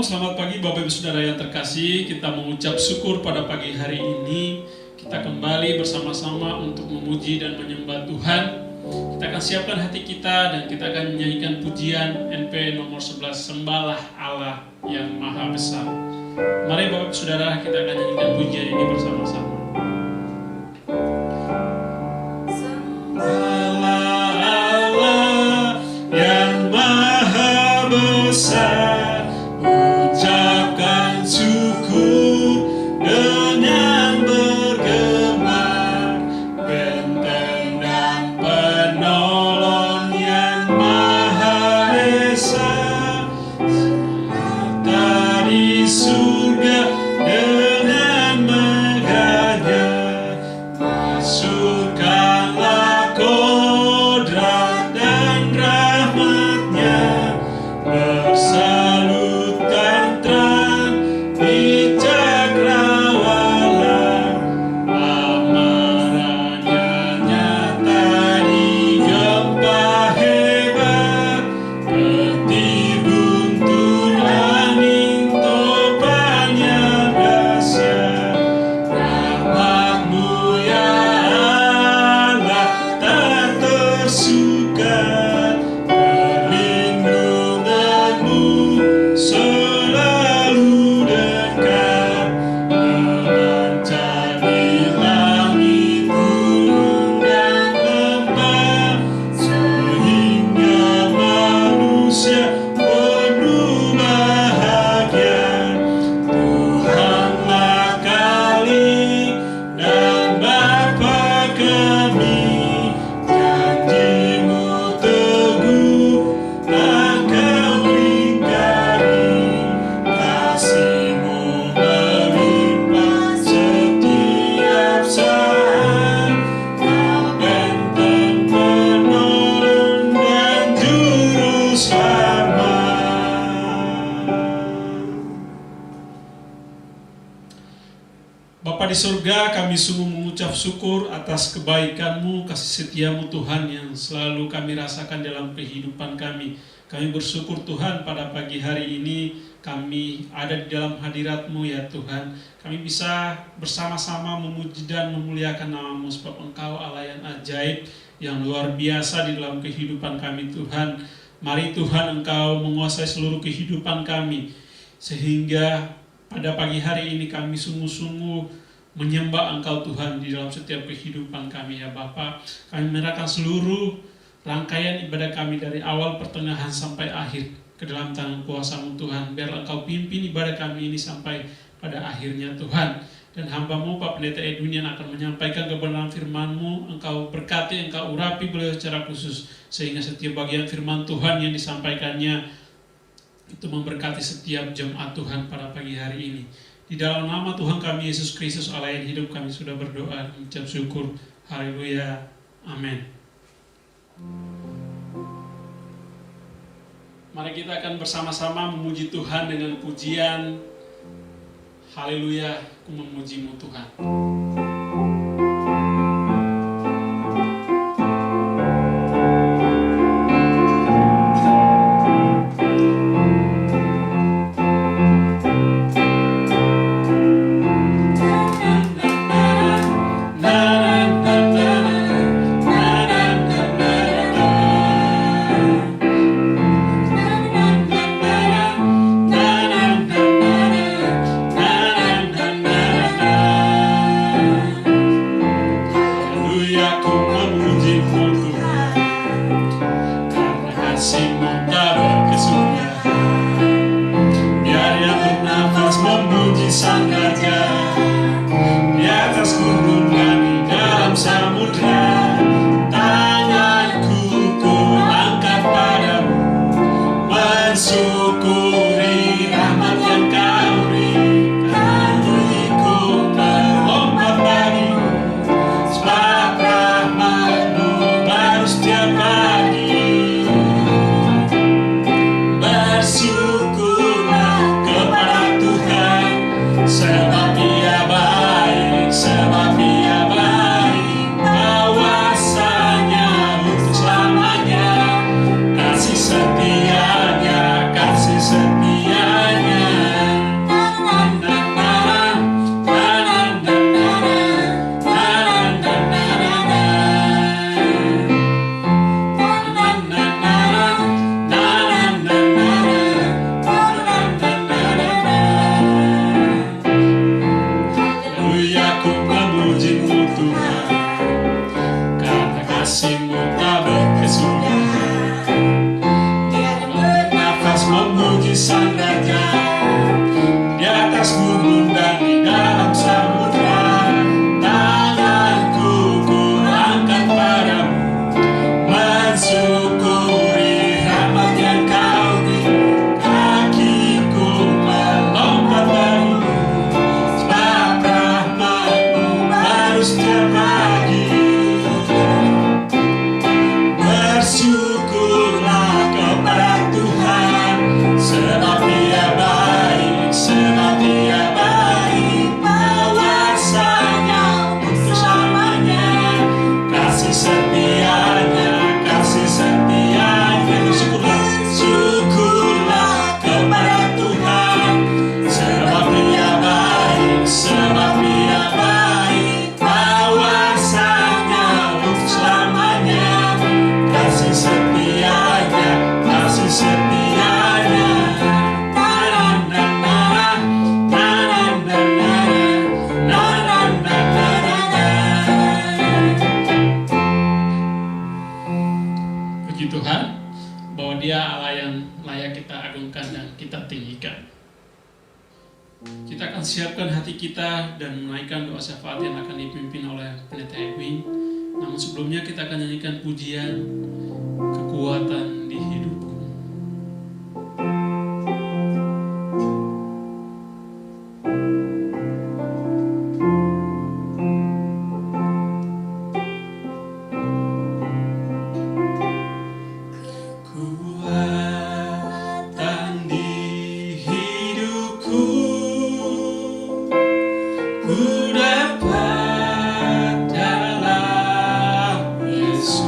selamat pagi Bapak Ibu Saudara yang terkasih. Kita mengucap syukur pada pagi hari ini. Kita kembali bersama-sama untuk memuji dan menyembah Tuhan. Kita akan siapkan hati kita dan kita akan menyanyikan pujian NP nomor 11, Sembahlah Allah yang Maha Besar. Mari Bapak Ibu Saudara, kita akan nyanyikan pujian ini bersama-sama. Sembahlah Allah yang Maha Besar. Ucapkan syukur dengan bergema, benteng dan penolong yang Maha Esa, serta di surga dengan megahnya. Masukkanlah kodrat dan rahmatnya, bersalut tentram di cakrawala. Amarahnya nyata di gempa hebat, petir guntur angin topannya dahsyat. Rahmat-Mu ya Allah tak tersukat, perlindungan-Mu selalu dekat, memancar di langit, gunung dan lembah, sehingga manusia penuh bahagia. Tuhanlah Kali dan Bapa kami, janji-Mu teguh tak Kau ingkari, kasih-Mu melimpah setiap saat. Kau benteng penolong dan juru selamat. Bapa di surga, kami sungguh mengucap syukur atas kebaikan-Mu, kasih setia-Mu Tuhan yang selalu kami rasakan dalam kehidupan kami. Kami bersyukur Tuhan pada pagi hari ini kami ada di dalam hadirat-Mu ya Tuhan. Kami bisa bersama-sama memuji dan memuliakan nama-Mu sebab Engkau Allah yang ajaib, yang luar biasa di dalam kehidupan kami Tuhan. Mari Tuhan Engkau menguasai seluruh kehidupan kami, sehingga pada pagi hari ini kami sungguh-sungguh menyembah Engkau Tuhan di dalam setiap kehidupan kami ya Bapa. Kami menyerahkan seluruh rangkaian ibadah kami dari awal, pertengahan sampai akhir ke dalam tangan kuasa-Mu Tuhan. Biar Engkau pimpin ibadah kami ini sampai pada akhirnya Tuhan. Dan hamba-Mu Pak Pendeta Edwin yang akan menyampaikan kebenaran firman-Mu, Engkau berkati, Engkau urapi beliau secara khusus, sehingga setiap bagian firman Tuhan yang disampaikannya itu memberkati setiap jemaat Tuhan pada pagi hari ini. Di dalam nama Tuhan kami Yesus Kristus Allah yang hidup, kami sudah berdoa, mengucap syukur. Haleluya. Amin. Mari kita akan bersama-sama memuji Tuhan dengan pujian Haleluya, ku memuji-Mu Tuhan. surga. Dia yang bernafas memuji sang raja Di atas gunung dan di dalam samudra, tanganku ku angkat padamu, mensyukuri rahmat yang kau beri. Kakiku melompat bagimu, sebab rahmatmu baru setiap pagi. Bersyukurlah kepada Tuhan, sebab Dia baik, sebab Dia baik. Kuasanya untuk selamanya, kasih setianya, kasih setianya. Bersyukurlah, syukurlah kepada Tuhan, sebab Dia baik, sebab Dia baik. Kuasanya untuk selamanya, kasih setianya, kasih setianya. Puji Tuhan bahwa Dia Allah yang layak kita agungkan dan kita tinggikan. Kita akan siapkan hati kita dan menaikkan doa syafaat yang akan dipimpin oleh Pendeta Edwin. Namun sebelumnya kita akan nyanyikan pujian kekuatan di hidupku. Kekuatan di hidupku, ku dapat dalam Yesus.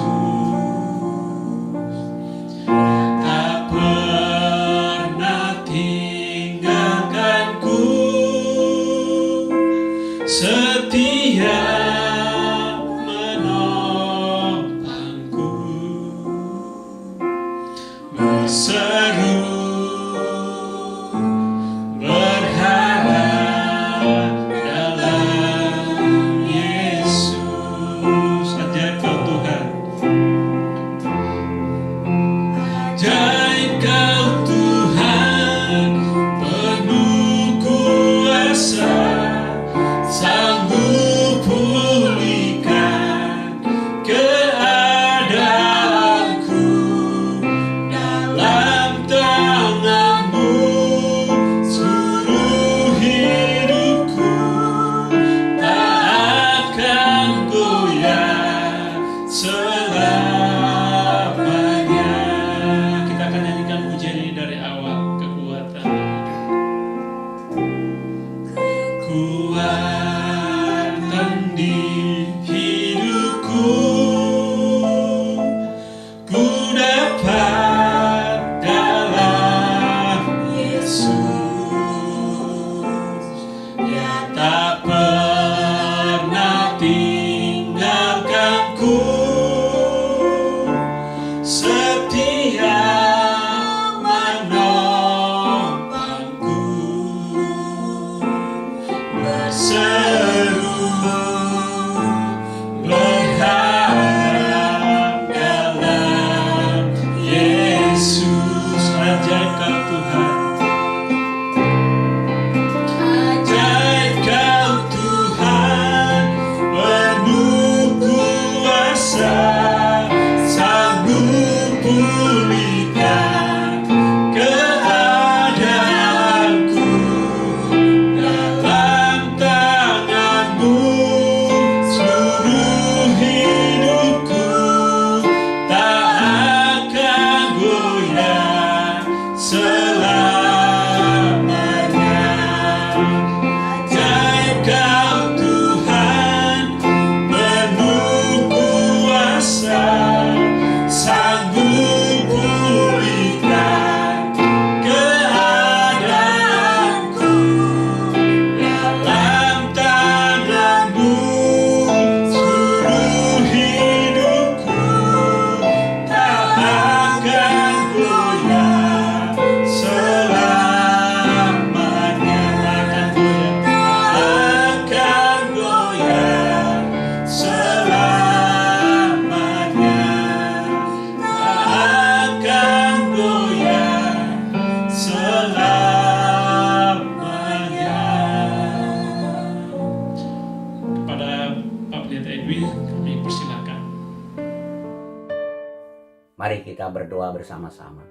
Mari kita berdoa bersama-sama.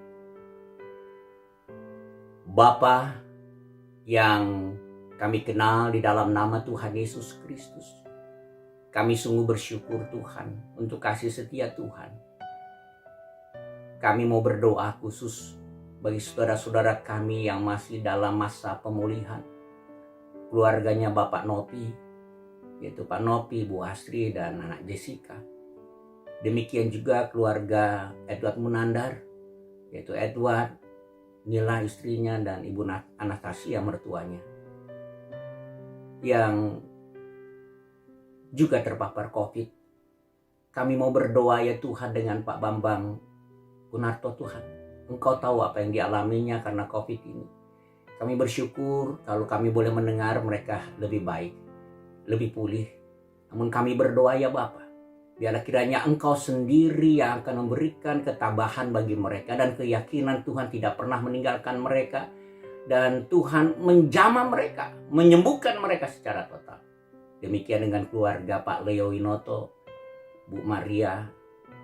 Bapa yang kami kenal di dalam nama Tuhan Yesus Kristus, kami sungguh bersyukur Tuhan untuk kasih setia Tuhan. Kami mau berdoa khusus bagi saudara-saudara kami yang masih dalam masa pemulihan. Keluarganya Bapak Nopi, yaitu Pak Nopi, Bu Astri, dan anak Jessica. Demikian juga keluarga Edward Munandar, yaitu Edward, Nila istrinya, dan Ibu Anastasia mertuanya, yang juga terpapar COVID. Kami mau berdoa ya Tuhan dengan Pak Bambang Kunarto Tuhan. Engkau tahu apa yang dialaminya karena COVID ini. Kami bersyukur kalau kami boleh mendengar mereka lebih baik, lebih pulih. Namun kami berdoa ya Bapa, biarlah kiranya Engkau sendiri yang akan memberikan ketabahan bagi mereka dan keyakinan Tuhan tidak pernah meninggalkan mereka. Dan Tuhan menjamah mereka, menyembuhkan mereka secara total. Demikian dengan keluarga Pak Leo Winoto, Bu Maria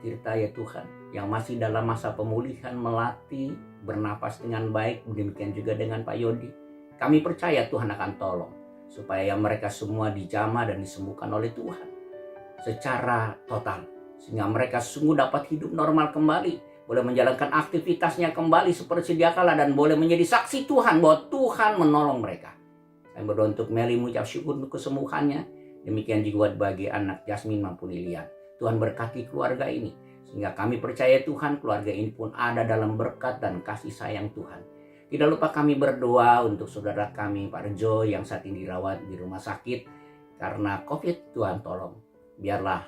Tirta ya Tuhan, yang masih dalam masa pemulihan, melatih, bernapas dengan baik. Demikian juga dengan Pak Yodi. Kami percaya Tuhan akan tolong supaya mereka semua dijamah dan disembuhkan oleh Tuhan secara total, sehingga mereka sungguh dapat hidup normal kembali, boleh menjalankan aktivitasnya kembali seperti sedia kala, dan boleh menjadi saksi Tuhan bahwa Tuhan menolong mereka. Kami berdoa untuk Meli, mengucap syukur untuk kesembuhannya. Demikian juga bagi anak Jasmine maupun Lilian. Tuhan berkati keluarga ini, sehingga kami percaya Tuhan keluarga ini pun ada dalam berkat dan kasih sayang Tuhan. Tidak lupa kami berdoa untuk saudara kami Pak Rejo yang saat ini dirawat di rumah sakit karena COVID. Tuhan tolong, biarlah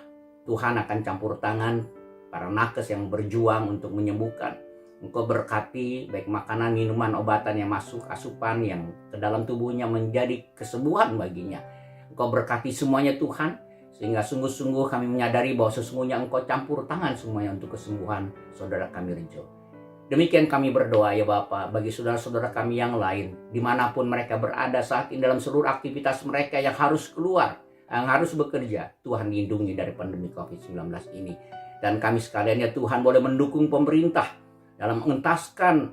Tuhan akan campur tangan para nakes yang berjuang untuk menyembuhkan. Engkau berkati baik makanan, minuman, obatan yang masuk, asupan yang ke dalam tubuhnya menjadi kesembuhan baginya. Engkau berkati semuanya Tuhan, sehingga sungguh-sungguh kami menyadari bahwa sesungguhnya Engkau campur tangan semuanya untuk kesembuhan saudara kami Rejo. Demikian kami berdoa ya Bapa bagi saudara-saudara kami yang lain, dimanapun mereka berada saat ini dalam seluruh aktivitas mereka yang harus keluar, yang harus bekerja. Tuhan lindungi dari pandemi COVID-19 ini. Dan kami sekalian ya Tuhan boleh mendukung pemerintah dalam mengentaskan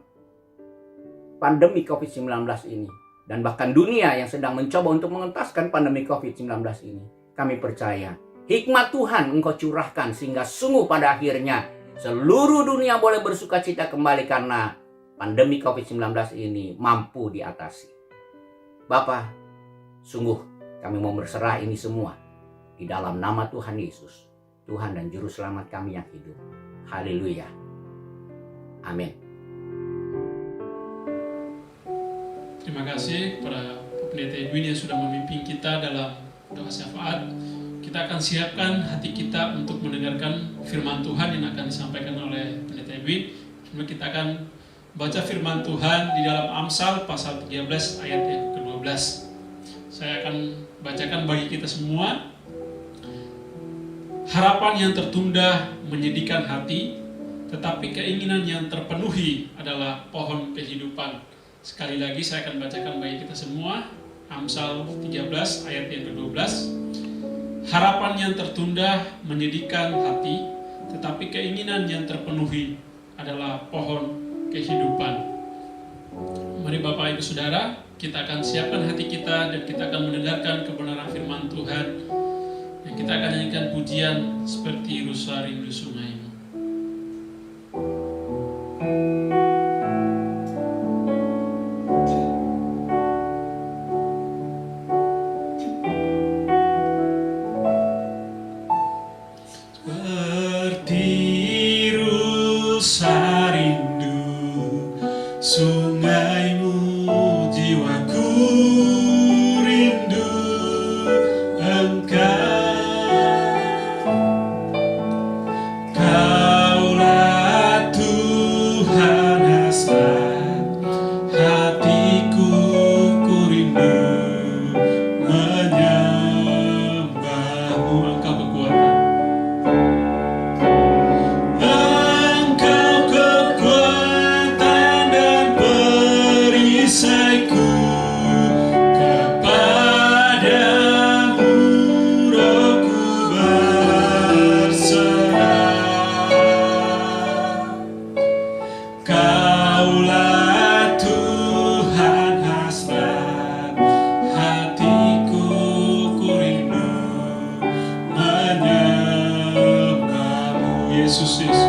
pandemi COVID-19 ini. Dan bahkan dunia yang sedang mencoba untuk mengentaskan pandemi COVID-19 ini. Kami percaya hikmat Tuhan Engkau curahkan sehingga sungguh pada akhirnya seluruh dunia boleh bersuka cita kembali karena pandemi COVID-19 ini mampu diatasi. Bapa, sungguh kami mau berserah ini semua di dalam nama Tuhan Yesus, Tuhan dan Juru Selamat kami yang hidup. Haleluya. Amin. Terima kasih kepada Pendeta Edwin yang sudah memimpin kita dalam doa syafaat. Kita akan siapkan hati kita untuk mendengarkan firman Tuhan yang akan disampaikan oleh Pendeta Edwin. Kita akan baca firman Tuhan di dalam Amsal pasal 13 ayat yang ke-12. Saya akan bacakan bagi kita semua. Harapan yang tertunda menyedihkan hati, tetapi keinginan yang terpenuhi adalah pohon kehidupan. Sekali lagi saya akan bacakan bagi kita semua. Amsal 13 ayat yang ke-12. Harapan yang tertunda menyedihkan hati, tetapi keinginan yang terpenuhi adalah pohon kehidupan. Mari Bapak Ibu Saudara, kita akan siapkan hati kita dan kita akan mendengarkan kebenaran firman Tuhan. Dan kita akan nyanyikan pujian seperti Rusa Rindu Sungaimu. Seperti Rusa Rindu Sungaimu, jiwaku rindu Engkau. Kaulah Tuhan hasrat hatiku, ku rindu menyembahmu. Engkau kekuatan, Engkau kekuatan dan Yesus, Yesus.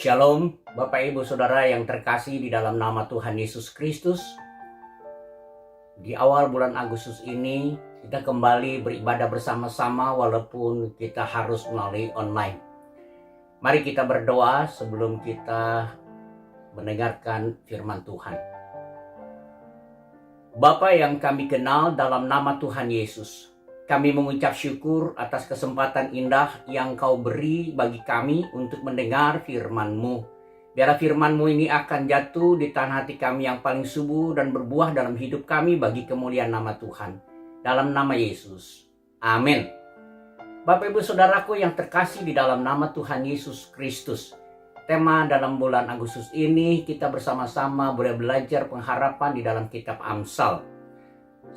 Shalom, Bapak Ibu Saudara yang terkasih di dalam nama Tuhan Yesus Kristus. Di awal bulan Agustus ini, kita kembali beribadah bersama-sama walaupun kita harus melalui online. Mari kita berdoa sebelum kita mendengarkan firman Tuhan. Bapa yang kami kenal dalam nama Tuhan Yesus, kami mengucap syukur atas kesempatan indah yang Kau beri bagi kami untuk mendengar firman-Mu. Biarlah firman-Mu ini akan jatuh di tanah hati kami yang paling subur dan berbuah dalam hidup kami bagi kemuliaan nama Tuhan. Dalam nama Yesus. Amin. Bapak Ibu Saudaraku yang terkasih di dalam nama Tuhan Yesus Kristus. Tema dalam bulan Agustus ini kita bersama-sama boleh belajar pengharapan di dalam kitab Amsal.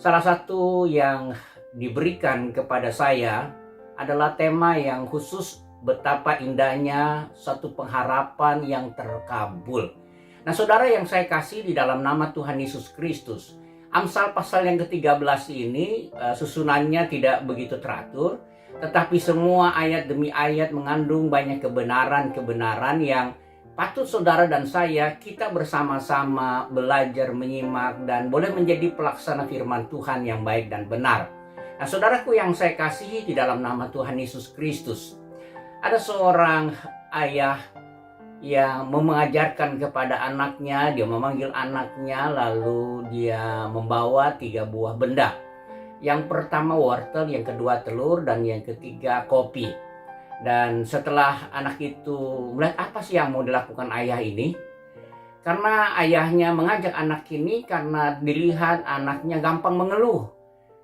Salah satu yang diberikan kepada saya adalah tema yang khusus betapa indahnya satu pengharapan yang terkabul. Nah, saudara yang saya kasih di dalam nama Tuhan Yesus Kristus, Amsal pasal yang ke-13 ini susunannya tidak begitu teratur, tetapi semua ayat demi ayat mengandung banyak kebenaran-kebenaran yang patut saudara dan saya kita bersama-sama belajar, menyimak, dan boleh menjadi pelaksana firman Tuhan yang baik dan benar. Nah, saudaraku yang saya kasihi di dalam nama Tuhan Yesus Kristus, ada seorang ayah yang mengajarkan kepada anaknya, dia memanggil anaknya lalu dia membawa 3 buah benda. Yang pertama wortel, yang kedua telur, dan yang ketiga kopi. Dan setelah anak itu melihat apa sih yang mau dilakukan ayah ini, karena ayahnya mengajak anak ini karena dilihat anaknya gampang mengeluh.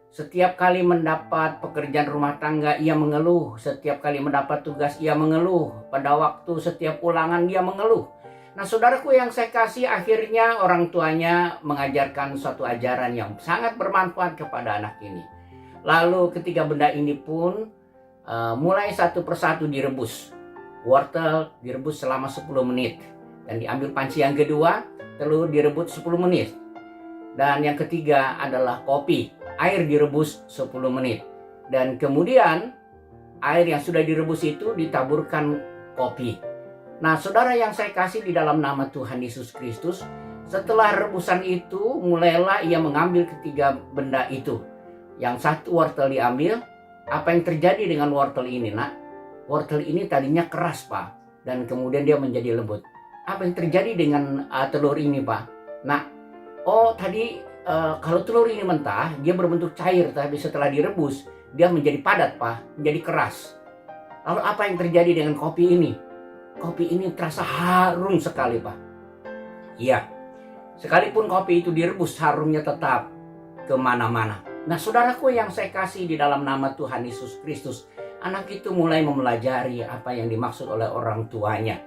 Setiap kali mendapat pekerjaan rumah tangga, ia mengeluh. Setiap kali mendapat tugas, ia mengeluh. Pada waktu setiap ulangan, dia mengeluh. Nah, saudaraku yang saya kasih, akhirnya orang tuanya mengajarkan suatu ajaran yang sangat bermanfaat kepada anak ini. Lalu ketika benda ini pun mulai satu persatu direbus. Wortel direbus selama 10 menit. Dan diambil panci yang kedua, telur direbus 10 menit. Dan yang ketiga adalah kopi. Air direbus 10 menit. Dan kemudian air yang sudah direbus itu ditaburkan kopi. Nah, saudara yang saya kasih di dalam nama Tuhan Yesus Kristus, setelah rebusan itu mulailah ia mengambil ketiga benda itu. Yang satu wortel diambil. Apa yang terjadi dengan wortel ini, nak? Wortel ini tadinya keras, Pak. Dan kemudian dia menjadi lembut. Apa yang terjadi dengan telur ini, Pak? Nah, tadi kalau telur ini mentah, dia berbentuk cair, tapi setelah direbus, dia menjadi padat, Pak, menjadi keras. Lalu apa yang terjadi dengan kopi ini? Kopi ini terasa harum sekali, Pak. Iya, sekalipun kopi itu direbus, harumnya tetap kemana-mana. Nah, saudaraku yang saya kasih di dalam nama Tuhan Yesus Kristus, anak itu mulai mempelajari apa yang dimaksud oleh orang tuanya.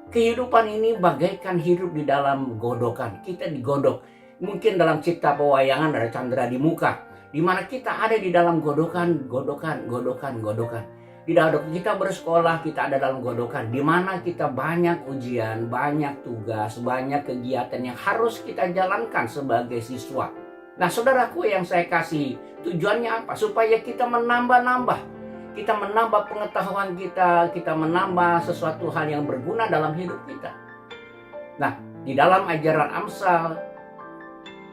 Kehidupan ini bagaikan hidup di dalam godokan. Kita digodok. Mungkin dalam cipta pewayangan ada candra di muka, di mana kita ada di dalam godokan. Di dalam kita bersekolah, kita ada dalam godokan, di mana kita banyak ujian, banyak tugas, banyak kegiatan yang harus kita jalankan sebagai siswa. Nah, saudaraku yang saya kasih, tujuannya apa? Supaya kita menambah-nambah. Kita menambah pengetahuan kita menambah sesuatu hal yang berguna dalam hidup kita. Nah, di dalam ajaran Amsal,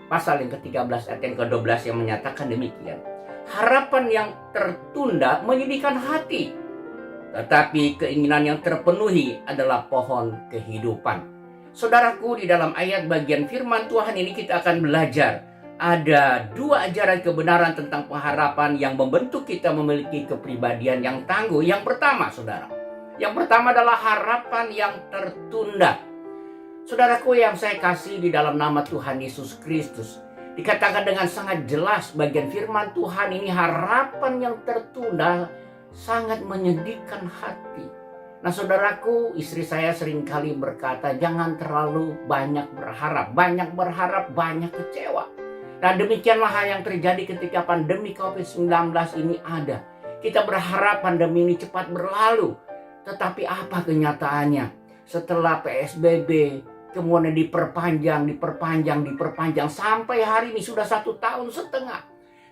pasal yang ke-13 ayat yang ke-12 yang menyatakan demikian. Harapan yang tertunda menyedihkan hati, tetapi keinginan yang terpenuhi adalah pohon kehidupan. Saudaraku, di dalam ayat bagian firman Tuhan ini kita akan belajar ada dua ajaran kebenaran tentang pengharapan yang membentuk kita memiliki kepribadian yang tangguh. Yang pertama, saudara, yang pertama adalah harapan yang tertunda. Saudaraku yang saya kasih di dalam nama Tuhan Yesus Kristus, dikatakan dengan sangat jelas bagian firman Tuhan ini, harapan yang tertunda sangat menyedihkan hati. Nah, saudaraku, istri saya seringkali berkata, jangan terlalu banyak berharap, banyak kecewa. Nah, demikianlah hal yang terjadi ketika pandemi COVID-19 ini ada. Kita berharap pandemi ini cepat berlalu. Tetapi apa kenyataannya? Setelah PSBB, kemudian diperpanjang, sampai hari ini sudah 1,5 tahun.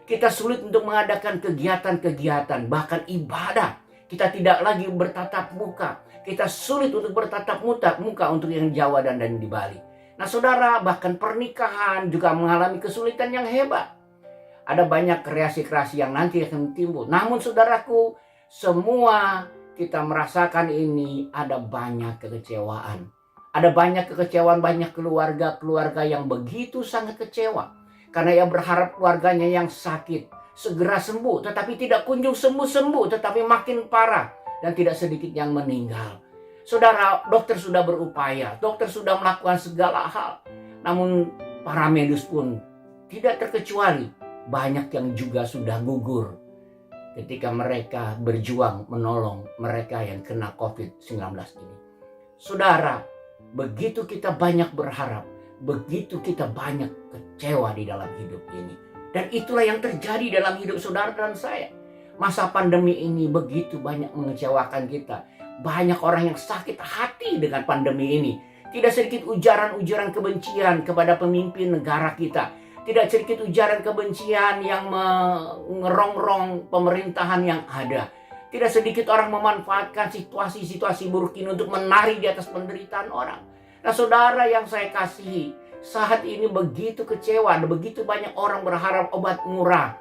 Kita sulit untuk mengadakan kegiatan-kegiatan, bahkan ibadah. Kita tidak lagi bertatap muka. Kita sulit untuk bertatap muka untuk yang Jawa dan di Bali. Nah, saudara, bahkan pernikahan juga mengalami kesulitan yang hebat. Ada banyak kreasi-kreasi yang nanti akan timbul. Namun, saudaraku, semua kita merasakan ini ada banyak kekecewaan. Ada banyak kekecewaan, banyak keluarga yang begitu sangat kecewa. Karena ia berharap keluarganya yang sakit segera sembuh, tetapi tidak kunjung sembuh, tetapi makin parah. Dan tidak sedikit yang meninggal. Saudara, dokter sudah berupaya, dokter sudah melakukan segala hal. Namun para medis pun tidak terkecuali, banyak yang juga sudah gugur ketika mereka berjuang menolong mereka yang kena COVID-19 ini. Saudara, begitu kita banyak berharap, begitu kita banyak kecewa di dalam hidup ini. Dan itulah yang terjadi dalam hidup saudara dan saya. Masa pandemi ini begitu banyak mengecewakan kita. Banyak orang yang sakit hati dengan pandemi ini. Tidak sedikit ujaran-ujaran kebencian kepada pemimpin negara kita. Tidak sedikit ujaran kebencian yang mengerongrong pemerintahan yang ada. Tidak sedikit orang memanfaatkan situasi-situasi buruk ini untuk menari di atas penderitaan orang. Nah, saudara yang saya kasihi, saat ini begitu kecewa, begitu banyak orang berharap obat murah.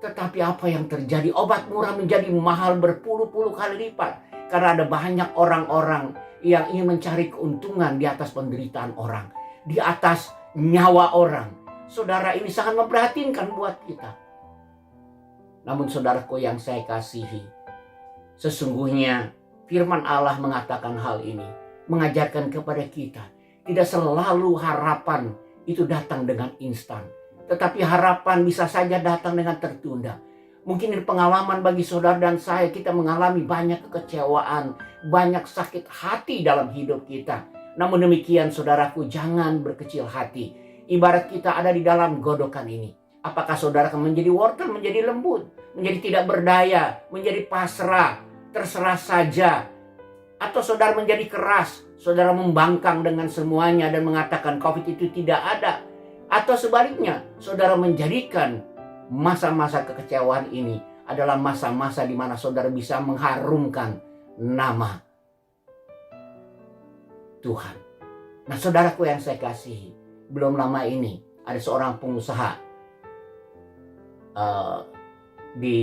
Tetapi apa yang terjadi? Obat murah menjadi mahal berpuluh-puluh kali lipat. Karena ada banyak orang-orang yang ingin mencari keuntungan di atas penderitaan orang, di atas nyawa orang. Saudara, ini sangat memprihatinkan buat kita. Namun saudaraku yang saya kasihi, sesungguhnya firman Allah mengatakan hal ini, mengajarkan kepada kita, tidak selalu harapan itu datang dengan instan. tetapi harapan bisa saja datang dengan tertunda. Mungkin ini pengalaman bagi saudara dan saya, kita mengalami banyak kekecewaan, banyak sakit hati dalam hidup kita. Namun demikian saudaraku, jangan berkecil hati. Ibarat kita ada di dalam godokan ini. Apakah saudara akan menjadi wortel, menjadi lembut, menjadi tidak berdaya, menjadi pasrah, terserah saja? Atau saudara menjadi keras, saudara membangkang dengan semuanya dan mengatakan COVID itu tidak ada? Atau sebaliknya, saudara menjadikan masa-masa kekecewaan ini adalah masa-masa di mana saudara bisa mengharumkan nama Tuhan. Nah, saudaraku yang saya kasihi, belum lama ini ada seorang pengusaha di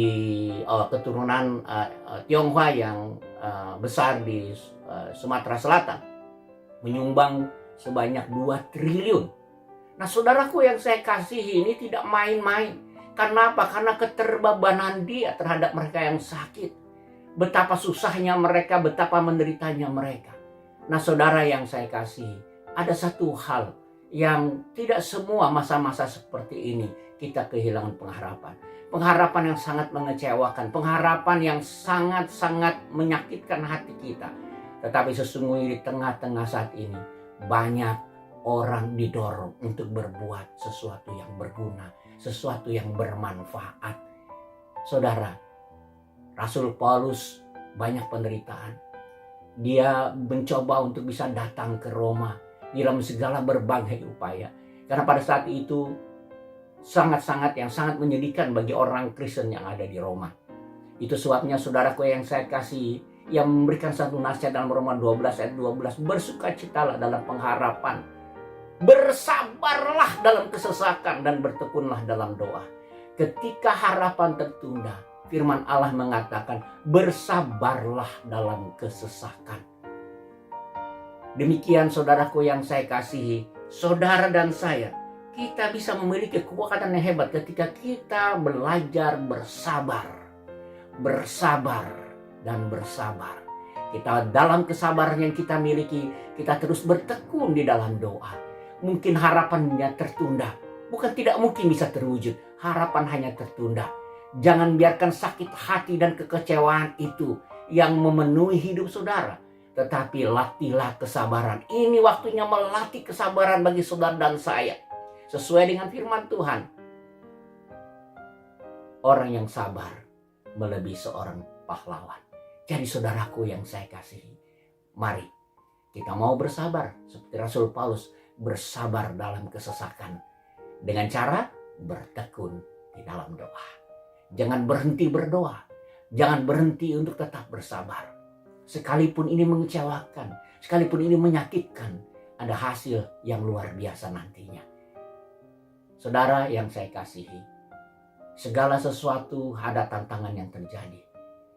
keturunan Tionghoa yang besar di Sumatera Selatan, menyumbang sebanyak 2 triliun. Nah, saudaraku yang saya kasihi, ini tidak main-main. Karena apa? Karena keterbebanan dia terhadap mereka yang sakit. Betapa susahnya mereka, betapa menderitanya mereka. Nah, saudara yang saya kasihi, ada satu hal yang tidak semua masa-masa seperti ini kita kehilangan pengharapan. Pengharapan yang sangat mengecewakan, pengharapan yang sangat-sangat menyakitkan hati kita. Tetapi sesungguhnya di tengah-tengah saat ini, banyak orang didorong untuk berbuat sesuatu yang berguna, sesuatu yang bermanfaat. Saudara, Rasul Paulus banyak penderitaan. Dia mencoba untuk bisa datang ke Roma dalam segala berbagai upaya. Karena pada saat itu sangat menyedihkan bagi orang Kristen yang ada di Roma. Itu sebabnya saudaraku yang saya kasih, yang memberikan satu nasihat dalam Roma 12 ayat 12, bersukacitalah dalam pengharapan, bersabarlah dalam kesesakan, dan bertekunlah dalam doa. Ketika harapan tertunda, firman Allah mengatakan bersabarlah dalam kesesakan. Demikian saudaraku yang saya kasihi, saudara dan saya, kita bisa memiliki kekuatan yang hebat ketika kita belajar bersabar. Bersabar dan bersabar. Kita dalam kesabaran yang kita miliki, kita terus bertekun di dalam doa. Mungkin harapannya tertunda, bukan tidak mungkin bisa terwujud. Harapan hanya tertunda. Jangan biarkan sakit hati dan kekecewaan itu yang memenuhi hidup saudara. Tetapi latihlah kesabaran. Ini waktunya melatih kesabaran bagi saudara dan saya. Sesuai dengan firman Tuhan, orang yang sabar melebihi seorang pahlawan. Jadi saudaraku yang saya kasihi, mari kita mau bersabar seperti Rasul Paulus, bersabar dalam kesesakan dengan cara bertekun di dalam doa. Jangan berhenti berdoa, jangan berhenti untuk tetap bersabar. Sekalipun ini mengecewakan, sekalipun ini menyakitkan, ada hasil yang luar biasa nantinya. Saudara yang saya kasihi, segala sesuatu ada tantangan yang terjadi.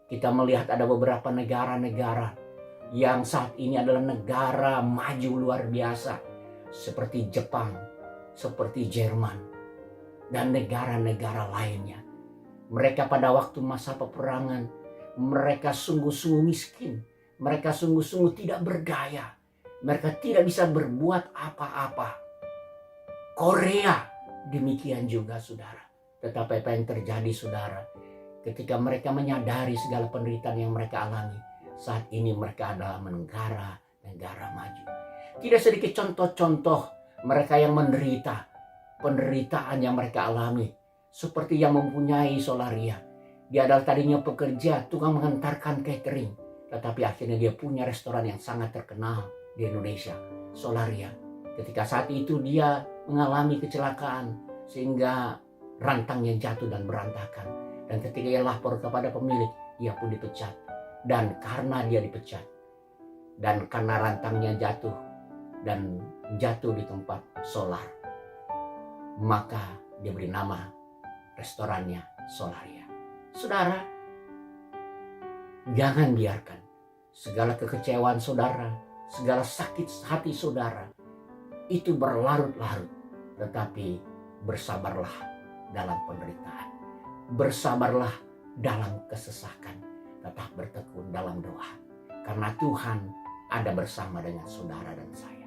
Kita melihat ada beberapa negara-negara yang saat ini adalah negara maju luar biasa, seperti Jepang, seperti Jerman, dan negara-negara lainnya. Mereka pada waktu masa peperangan, mereka sungguh-sungguh miskin. Mereka sungguh-sungguh tidak berdaya. Mereka tidak bisa berbuat apa-apa. Korea demikian juga saudara. Tetapi apa yang terjadi saudara, ketika mereka menyadari segala penderitaan yang mereka alami, saat ini mereka adalah negara maju. Tidak sedikit contoh-contoh mereka yang menderita, penderitaan yang mereka alami. Seperti yang mempunyai Solaria. Dia adalah tadinya pekerja, tukang mengantarkan catering. Tetapi akhirnya dia punya restoran yang sangat terkenal di Indonesia, Solaria. Ketika saat itu dia mengalami kecelakaan sehingga rantangnya jatuh dan berantakan. Dan ketika ia lapor kepada pemilik, ia pun dipecat. Dan karena dia dipecat, dan karena rantangnya jatuh dan jatuh di tempat solar, maka dia beri nama restorannya Solaria. Saudara, jangan biarkan segala kekecewaan saudara, segala sakit hati saudara itu berlarut-larut. Tetapi bersabarlah dalam penderitaan. Bersabarlah dalam kesesakan. Tetap bertekun dalam doa. Karena Tuhan ada bersama dengan saudara dan saya.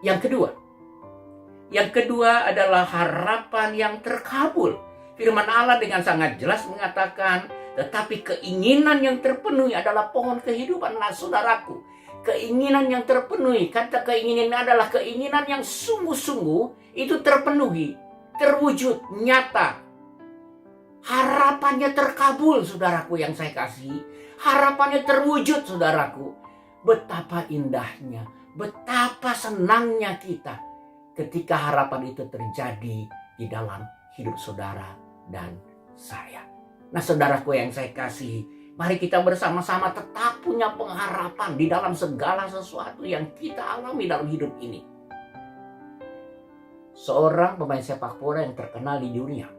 Yang kedua, Yang kedua adalah harapan yang terkabul. Firman Allah dengan sangat jelas mengatakan, tetapi keinginan yang terpenuhi adalah pohon kehidupan. Nah saudaraku, keinginan yang terpenuhi, kata keinginan adalah keinginan yang sungguh-sungguh itu terpenuhi, terwujud, nyata. Harapannya terkabul, saudaraku yang saya kasih. Harapannya terwujud, saudaraku. Betapa indahnya, betapa senangnya kita ketika harapan itu terjadi di dalam hidup saudara dan saya. Nah saudaraku yang saya kasih, mari kita bersama-sama tetap punya pengharapan di dalam segala sesuatu yang kita alami dalam hidup ini. Seorang pemain sepak bola yang terkenal di dunia,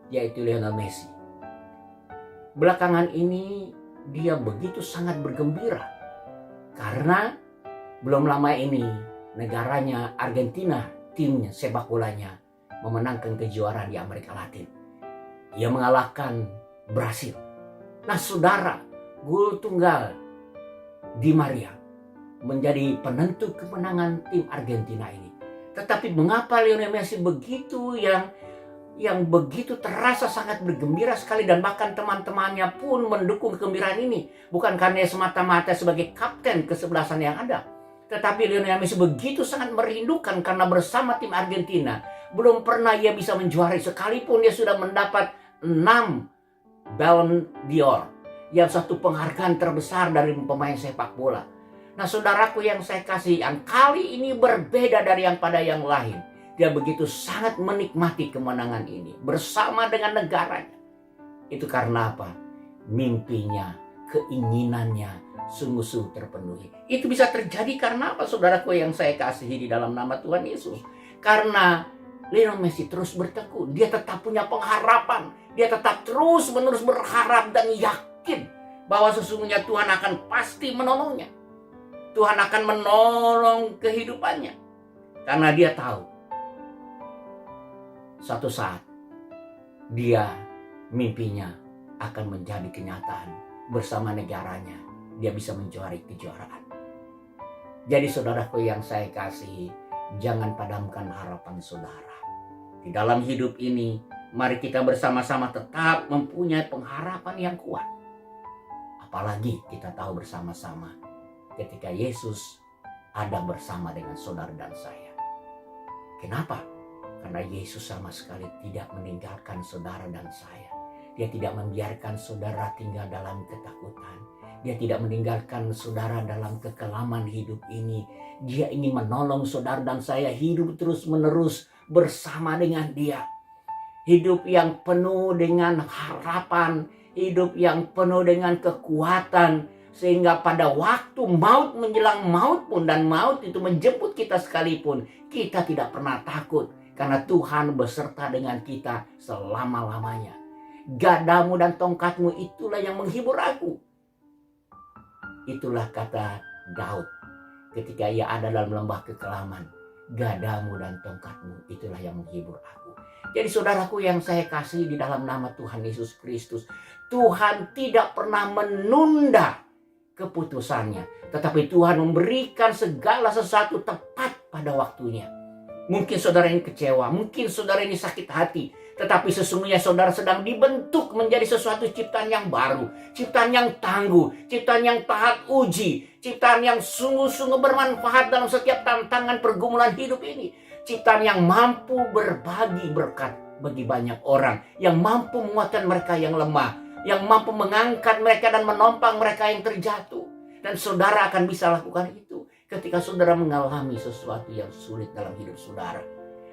yaitu Lionel Messi. Belakangan ini dia begitu sangat bergembira karena belum lama ini negaranya Argentina, timnya sepak bolanya memenangkan kejuaraan di Amerika Latin. Ia mengalahkan Brasil. Nah saudara, gol tunggal Di Maria menjadi penentu kemenangan tim Argentina ini. Tetapi mengapa Lionel Messi begitu yang begitu terasa sangat bergembira sekali, dan bahkan teman-temannya pun mendukung kegembiraan ini. Bukan karena semata-mata sebagai kapten kesebelasan yang ada, tetapi Lionel Messi begitu sangat merindukan karena bersama tim Argentina belum pernah ia bisa menjuarai, sekalipun dia sudah mendapat 6 Ballon d'Or, yang satu penghargaan terbesar dari pemain sepak bola. Nah saudaraku yang saya kasih, yang kali ini berbeda dari yang pada yang lain. Dia begitu sangat menikmati kemenangan ini bersama dengan negaranya. Itu karena apa? Mimpinya, keinginannya sungguh-sungguh terpenuhi. Itu bisa terjadi karena apa saudaraku yang saya kasihi di dalam nama Tuhan Yesus? Karena Lionel Messi terus bertekun. Dia tetap punya pengharapan. Dia tetap terus-menerus berharap dan yakin bahwa sesungguhnya Tuhan akan pasti menolongnya. Tuhan akan menolong kehidupannya. Karena dia tahu suatu saat dia mimpinya akan menjadi kenyataan. Bersama negaranya dia bisa menjuarai kejuaraan. Jadi saudaraku yang saya kasihi, jangan padamkan harapan saudara. Di dalam hidup ini mari kita bersama-sama tetap mempunyai pengharapan yang kuat. Apalagi kita tahu bersama-sama ketika Yesus ada bersama dengan saudara dan saya. Kenapa? Karena Yesus sama sekali tidak meninggalkan saudara dan saya. Dia tidak membiarkan saudara tinggal dalam ketakutan. Dia tidak meninggalkan saudara dalam kekelaman hidup ini. Dia ingin menolong saudara dan saya hidup terus-menerus bersama dengan dia. Hidup yang penuh dengan harapan, hidup yang penuh dengan kekuatan, sehingga pada waktu maut menjelang maut pun, dan maut itu menjemput kita sekalipun, kita tidak pernah takut karena Tuhan beserta dengan kita selama-lamanya. Gadamu dan tongkatmu itulah yang menghibur aku. Itulah kata Daud ketika ia ada dalam lembah kekelaman. Gadamu dan tongkatmu itulah yang menghibur aku. Jadi saudaraku yang saya kasih di dalam nama Tuhan Yesus Kristus, Tuhan tidak pernah menunda keputusannya, tetapi Tuhan memberikan segala sesuatu tepat pada waktunya. Mungkin saudara ini kecewa, mungkin saudara ini sakit hati, tetapi sesungguhnya saudara sedang dibentuk menjadi sesuatu ciptaan yang baru, ciptaan yang tangguh, ciptaan yang taat uji, ciptaan yang sungguh-sungguh bermanfaat dalam setiap tantangan pergumulan hidup ini, ciptaan yang mampu berbagi berkat bagi banyak orang, yang mampu menguatkan mereka yang lemah, yang mampu mengangkat mereka dan menompang mereka yang terjatuh. Dan saudara akan bisa lakukan itu ketika saudara mengalami sesuatu yang sulit dalam hidup saudara.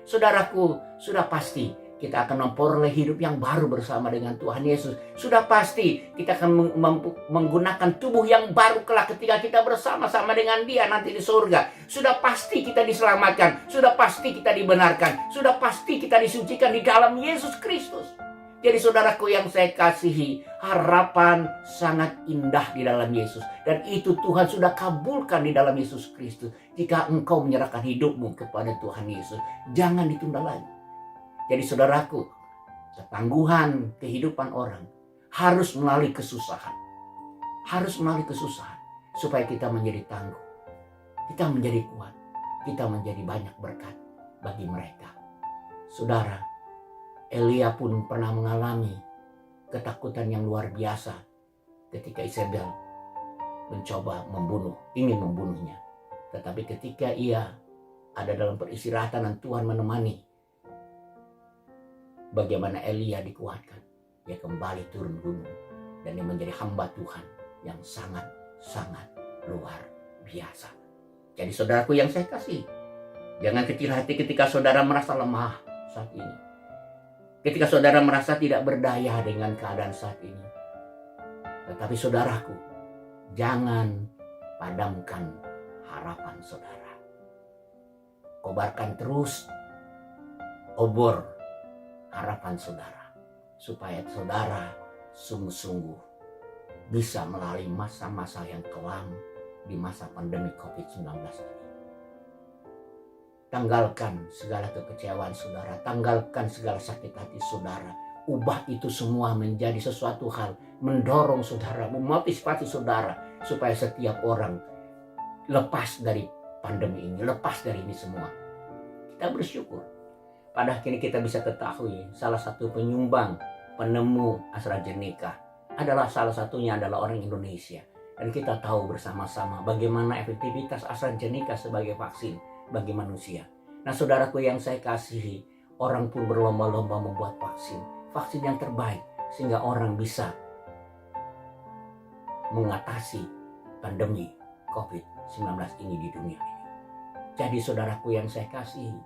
Saudaraku, sudah pasti kita akan memperoleh hidup yang baru bersama dengan Tuhan Yesus. Sudah pasti kita akan menggunakan tubuh yang baru kelak ketika kita bersama-sama dengan Dia nanti di surga. Sudah pasti kita diselamatkan. Sudah pasti kita dibenarkan. Sudah pasti kita disucikan di dalam Yesus Kristus. Jadi saudaraku yang saya kasihi, harapan sangat indah di dalam Yesus. Dan itu Tuhan sudah kabulkan di dalam Yesus Kristus. Jika engkau menyerahkan hidupmu kepada Tuhan Yesus, jangan ditunda lagi. Jadi saudaraku, ketangguhan kehidupan orang harus melalui kesusahan. Harus melalui kesusahan supaya kita menjadi tangguh. Kita menjadi kuat. Kita menjadi banyak berkat. bagi mereka. Saudara, Elia pun pernah mengalami ketakutan yang luar biasa ketika Isabel mencoba ingin membunuhnya. Tetapi ketika ia ada dalam peristirahatan dan Tuhan menemani, bagaimana Elia dikuatkan. Dia kembali turun gunung dan dia menjadi hamba Tuhan yang sangat-sangat luar biasa. Jadi saudaraku yang saya kasih, jangan kecil hati ketika saudara merasa lemah saat ini. Ketika saudara merasa tidak berdaya dengan keadaan saat ini. Tetapi saudaraku, jangan padamkan harapan saudara. Kobarkan terus obor harapan saudara, supaya saudara sungguh-sungguh bisa melalui masa-masa yang kelam di masa pandemi COVID-19 ini. Tanggalkan segala kekecewaan saudara, tanggalkan segala sakit hati saudara. Ubah itu semua menjadi sesuatu hal, mendorong saudara, memotivasi saudara, supaya setiap orang lepas dari pandemi ini, lepas dari ini semua. Kita bersyukur. Pada akhirnya kita bisa ketahui salah satu penyumbang, penemu AstraZeneca salah satunya adalah orang Indonesia. Dan kita tahu bersama-sama bagaimana efektivitas AstraZeneca sebagai vaksin bagi manusia. Nah saudaraku yang saya kasihi, orang pun berlomba-lomba membuat vaksin yang terbaik, sehingga orang bisa mengatasi pandemi COVID-19 ini di dunia ini. Jadi saudaraku yang saya kasihi,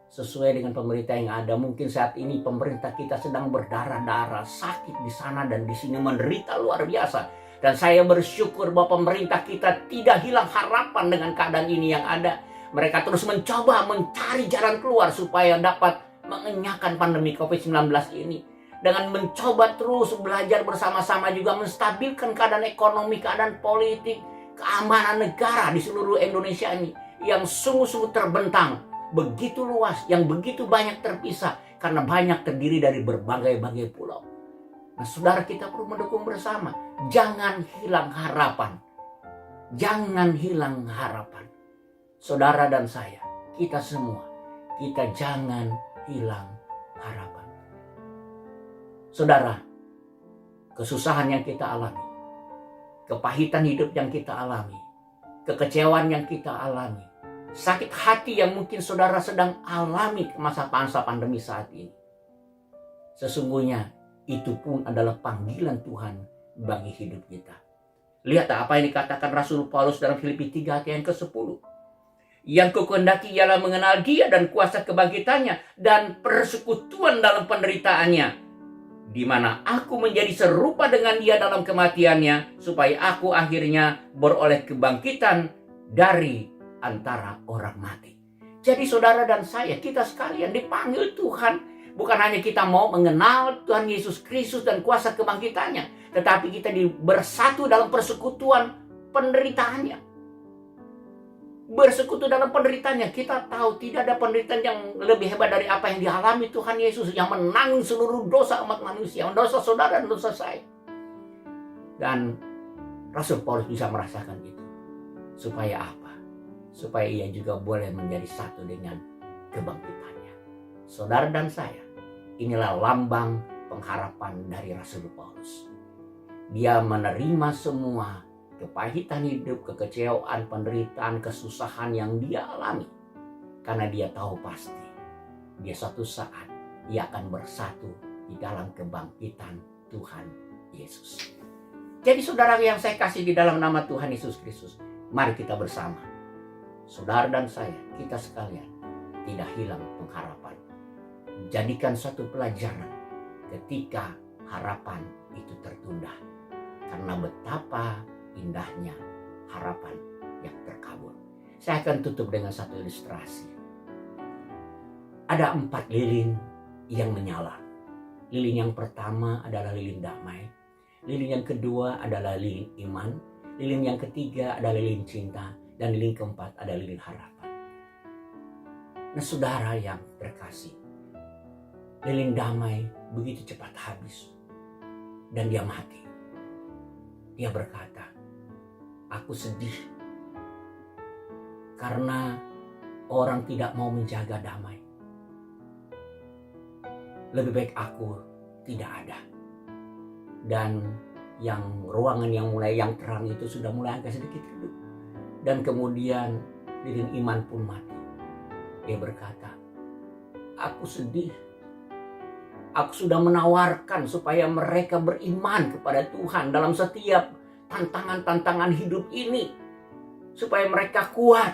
sesuai dengan pemerintah yang ada, mungkin saat ini pemerintah kita sedang berdarah-darah, sakit di sana dan di sini, menderita luar biasa. Dan saya bersyukur bahwa pemerintah kita tidak hilang harapan dengan keadaan ini yang ada. Mereka terus mencoba mencari jalan keluar supaya dapat mengenyahkan pandemi COVID-19 ini. Dengan mencoba terus belajar bersama-sama juga menstabilkan keadaan ekonomi, keadaan politik, keamanan negara di seluruh Indonesia ini. Yang sungguh-sungguh terbentang, begitu luas, yang begitu banyak terpisah. Karena banyak terdiri dari berbagai-bagai pulau. Nah saudara, kita perlu mendukung bersama. Jangan hilang harapan. Jangan hilang harapan. Saudara dan saya, kita semua, kita jangan hilang harapan. Saudara, kesusahan yang kita alami, kepahitan hidup yang kita alami, kekecewaan yang kita alami, sakit hati yang mungkin saudara sedang alami masa pandemi saat ini. Sesungguhnya itu pun adalah panggilan Tuhan bagi hidup kita. Lihat apa yang dikatakan Rasul Paulus dalam Filipi 3 ayat yang ke-10. Yang kukehendaki ialah mengenal Dia dan kuasa kebangkitannya dan persekutuan dalam penderitaannya, di mana aku menjadi serupa dengan Dia dalam kematiannya, supaya aku akhirnya beroleh kebangkitan dari antara orang mati. Jadi saudara dan saya, kita sekalian dipanggil Tuhan. Bukan hanya kita mau mengenal Tuhan Yesus Kristus dan kuasa kebangkitannya, tetapi kita bersatu dalam persekutuan penderitaannya. Bersekutu dalam penderitaannya. Kita tahu tidak ada penderitaan yang lebih hebat dari apa yang dialami Tuhan Yesus, yang menanggung seluruh dosa umat manusia, dosa saudara dan dosa saya. Dan Rasul Paulus bisa merasakan itu. Supaya apa? Supaya ia juga boleh menjadi satu dengan kebangkitannya. Saudara dan saya, inilah lambang pengharapan dari Rasul Paulus. Dia menerima semua kepahitan hidup, kekecewaan, penderitaan, kesusahan yang dia alami. Karena dia tahu pasti, dia suatu saat dia akan bersatu di dalam kebangkitan Tuhan Yesus. Jadi saudara yang saya kasih di dalam nama Tuhan Yesus Kristus, mari kita bersama, saudara dan saya, kita sekalian, tidak hilang pengharapan. Jadikan suatu pelajaran ketika harapan itu tertunda. Karena betapa indahnya harapan yang terkabul. Saya akan tutup dengan satu ilustrasi. Ada 4 lilin yang menyala. Lilin yang pertama adalah lilin damai. Lilin yang kedua adalah lilin iman. Lilin yang ketiga adalah lilin cinta. Dan lilin keempat adalah lilin harapan. Nah saudara yang terkasih, lilin damai begitu cepat habis. Dan dia mati. Dia berkata, aku sedih karena orang tidak mau menjaga damai. Lebih baik aku tidak ada. Dan ruangan yang terang itu sudah mulai agak sedikit redup. Dan kemudian lilin iman pun mati. Dia berkata, aku sedih. Aku sudah menawarkan supaya mereka beriman kepada Tuhan dalam setiap tantangan-tantangan hidup ini. Supaya mereka kuat,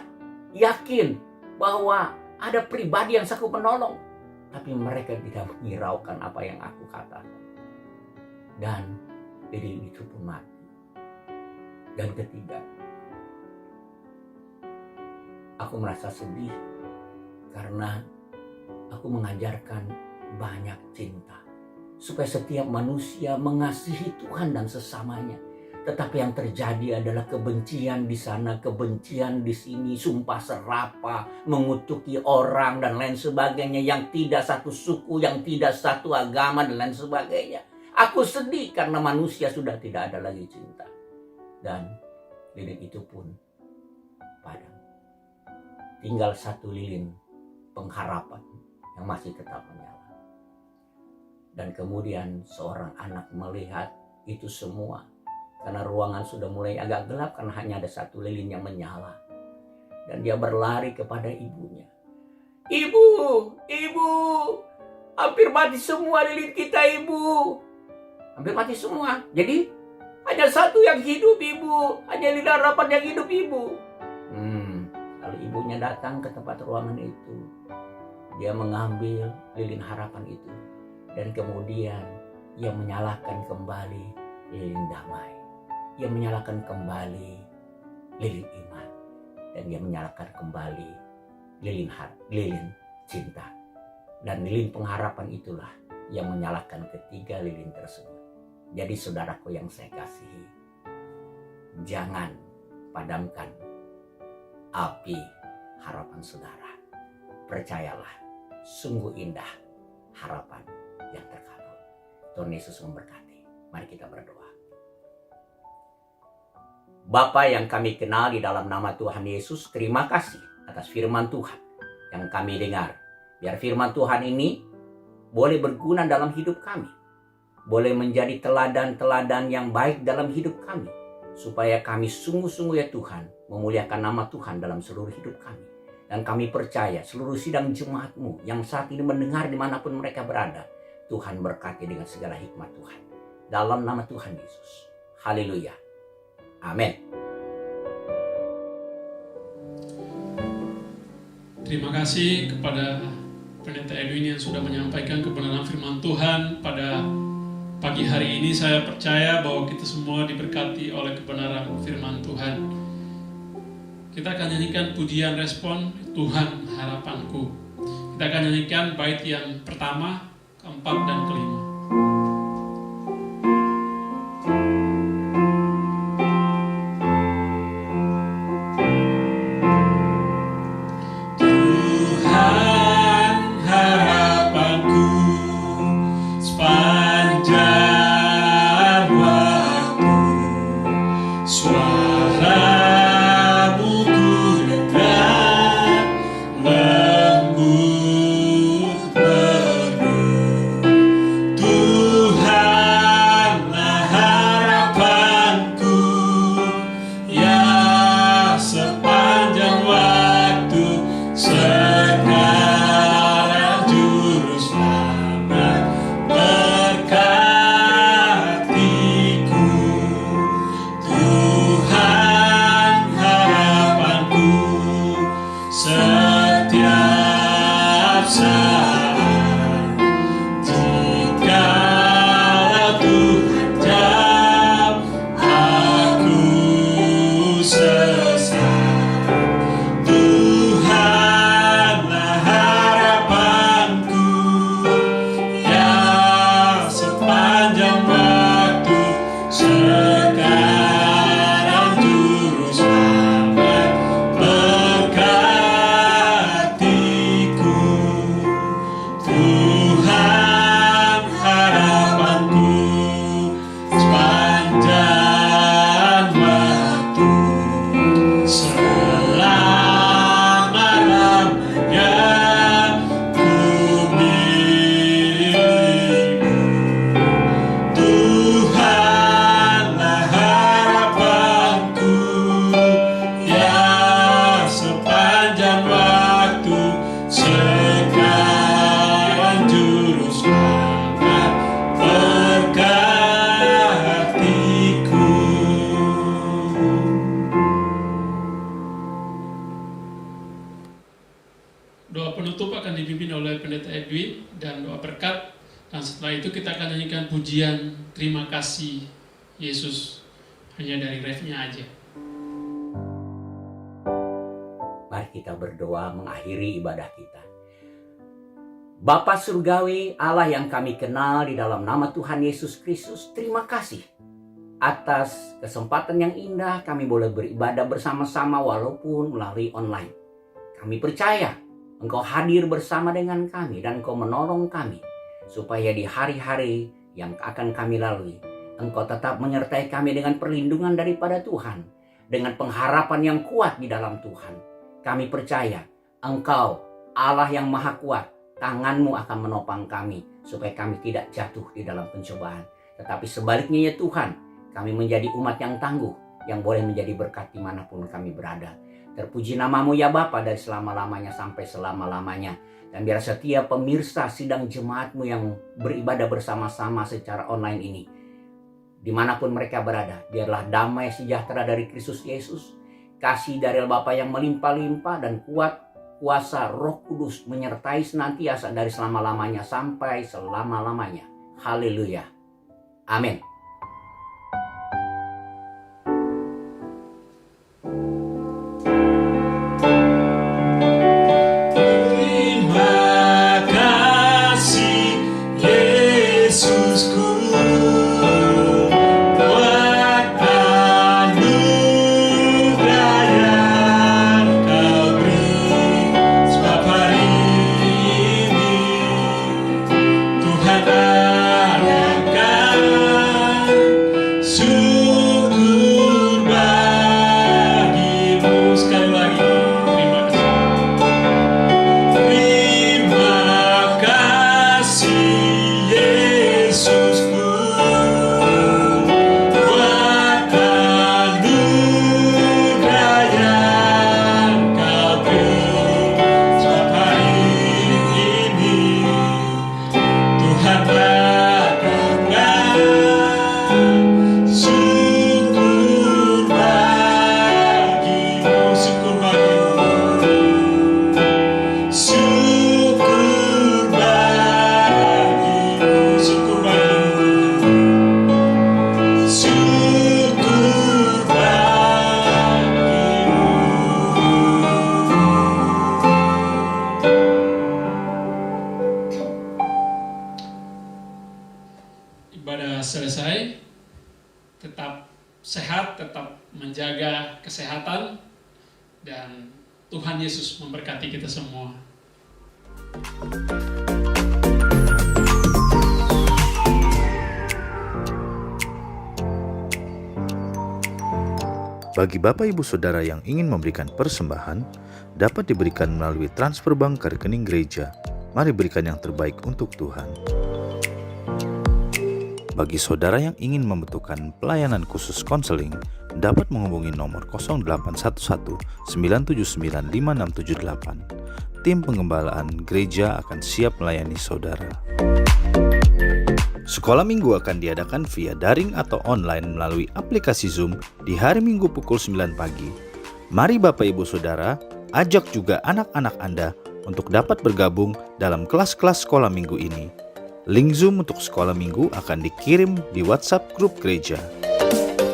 yakin bahwa ada pribadi yang sanggup menolong. Tapi mereka tidak menghiraukan apa yang aku katakan. Dan lilin itu pun mati. Dan ketiga, aku merasa sedih karena aku mengajarkan banyak cinta. Supaya setiap manusia mengasihi Tuhan dan sesamanya. Tetapi yang terjadi adalah kebencian di sana, kebencian di sini, sumpah serapa, mengutuki orang dan lain sebagainya, yang tidak satu suku, yang tidak satu agama dan lain sebagainya. Aku sedih karena manusia sudah tidak ada lagi cinta. Dan lilin itu pun padam. Tinggal satu lilin pengharapan yang masih tetap menyala. Dan kemudian seorang anak melihat itu semua. Karena ruangan sudah mulai agak gelap karena hanya ada satu lilin yang menyala. Dan dia berlari kepada ibunya. Ibu, ibu, hampir mati semua lilin kita, ibu. Hampir mati semua. Jadi hanya satu yang hidup, ibu. Hanya lilin harapan yang hidup, ibu. Lalu ibunya datang ke tempat ruangan itu. Dia mengambil lilin harapan itu. Dan kemudian ia menyalakan kembali lilin damai. Ia menyalakan kembali lilin iman. Dan ia menyalakan kembali lilin cinta. Dan lilin pengharapan itulah yang menyalakan ketiga lilin tersebut. Jadi saudaraku yang saya kasihi, jangan padamkan api harapan saudara. Percayalah, sungguh indah harapan yang terkabul. Tuhan Yesus memberkati. Mari kita berdoa. Bapa yang kami kenal di dalam nama Tuhan Yesus, terima kasih atas firman Tuhan yang kami dengar. Biar firman Tuhan ini boleh berguna dalam hidup kami. Boleh menjadi teladan-teladan yang baik dalam hidup kami. Supaya kami sungguh-sungguh ya Tuhan memuliakan nama Tuhan dalam seluruh hidup kami. Dan kami percaya seluruh sidang jemaat-Mu yang saat ini mendengar dimanapun mereka berada. Tuhan berkati dengan segala hikmat Tuhan. Dalam nama Tuhan Yesus. Haleluya. Amin. Terima kasih kepada Pendeta Edwin yang sudah menyampaikan kebenaran firman Tuhan pada pagi hari ini. Saya percaya bahwa kita semua diberkati oleh kebenaran firman Tuhan. Kita akan nyanyikan pujian respon Tuhan harapanku. Kita akan nyanyikan bait yang pertama, keempat, dan kelima. dan waktu sekarang juru selamat berkatiku. Doa penutup akan dipimpin oleh Pendeta Edwin dan doa berkat, dan setelah itu kita akan nyanyikan pujian terima kasih Yesus hanya dari refnya aja. Mari kita berdoa mengakhiri ibadah kita. Bapa Surgawi, Allah yang kami kenal di dalam nama Tuhan Yesus Kristus, terima kasih atas kesempatan yang indah kami boleh beribadah bersama-sama walaupun melalui online. Kami percaya Engkau hadir bersama dengan kami dan Engkau menolong kami supaya di hari-hari yang akan kami lalui, Engkau tetap menyertai kami dengan perlindungan daripada Tuhan, dengan pengharapan yang kuat di dalam Tuhan. Kami percaya Engkau Allah yang maha kuat, tangan-Mu akan menopang kami supaya kami tidak jatuh di dalam pencobaan. Tetapi sebaliknya ya Tuhan, kami menjadi umat yang tangguh, yang boleh menjadi berkat dimanapun kami berada. Terpuji nama-Mu ya Bapa dari selama-lamanya sampai selama-lamanya. Dan biar setiap pemirsa sidang jemaat-Mu yang beribadah bersama-sama secara online ini, dimanapun mereka berada, biarlah damai sejahtera dari Kristus Yesus, kasih dari Bapa yang melimpah-limpah dan kuasa Roh Kudus menyertai senantiasa dari selama-lamanya sampai selama-lamanya. Haleluya. Amin. Ibadah selesai, tetap sehat, tetap menjaga kesehatan, dan Tuhan Yesus memberkati kita semua. Bagi Bapak Ibu Saudara yang ingin memberikan persembahan, dapat diberikan melalui transfer bank ke rekening gereja. Mari berikan yang terbaik untuk Tuhan. Bagi saudara yang ingin membutuhkan pelayanan khusus konseling, dapat menghubungi nomor 0811 979 5678. Tim pengembalaan gereja akan siap melayani saudara. Sekolah minggu akan diadakan via daring atau online melalui aplikasi Zoom di hari Minggu pukul 9 pagi. Mari Bapak Ibu Saudara, ajak juga anak-anak Anda untuk dapat bergabung dalam kelas-kelas sekolah minggu ini. Link Zoom untuk sekolah minggu akan dikirim di WhatsApp grup gereja.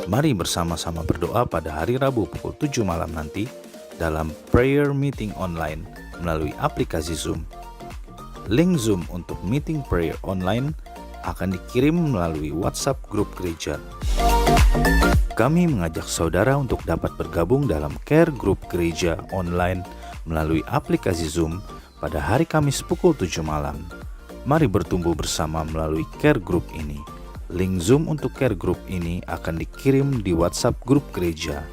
Mari bersama-sama berdoa pada hari Rabu pukul 7 malam nanti dalam prayer meeting online melalui aplikasi Zoom. Link Zoom untuk meeting prayer online akan dikirim melalui WhatsApp grup gereja. Kami mengajak saudara untuk dapat bergabung dalam care group gereja online melalui aplikasi Zoom pada hari Kamis pukul 7 malam. Mari bertumbuh bersama melalui care group ini. Link Zoom untuk care group ini akan dikirim di WhatsApp grup gereja.